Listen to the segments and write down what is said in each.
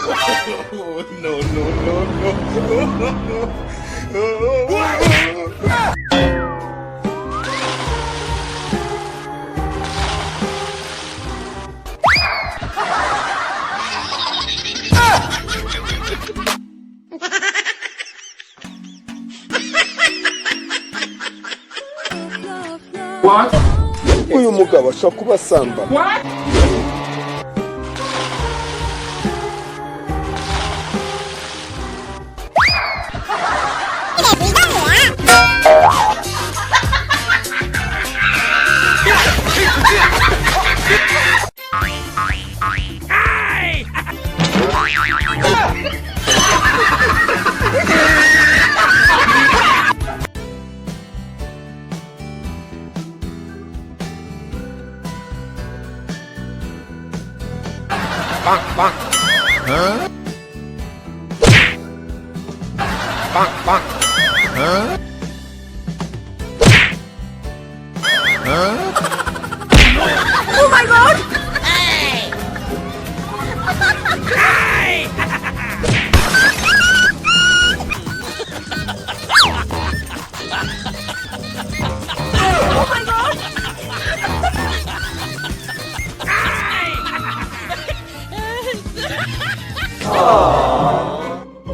no, no, no, no. What? Uyu mugabo ashobora kuba asamba. What? Bang, bang. Huh? Bang, bang. Huh? Huh? Oh my god! Hey! Hey! Oh my god!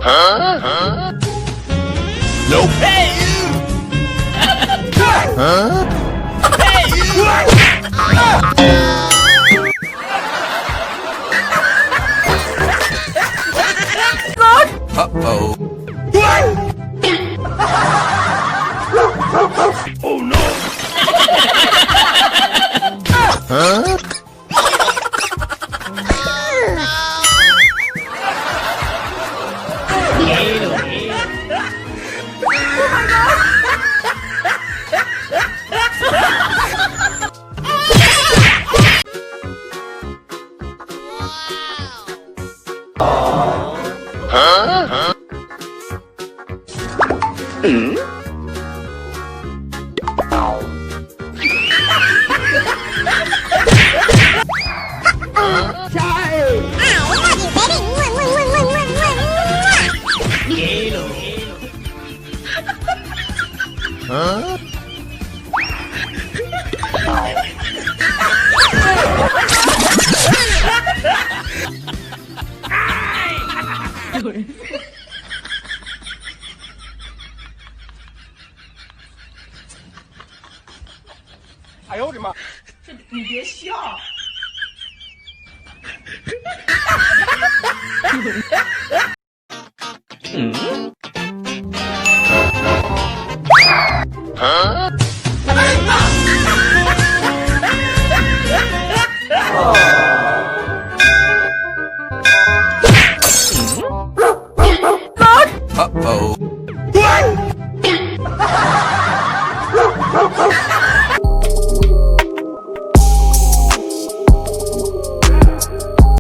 Huh? Huh? Nope. Hey, you! Huh? Hey, you! Uh-oh. Oh, no! Huh? Huh? Huh? Huh? Eh呦我的妈！你别笑。Huh?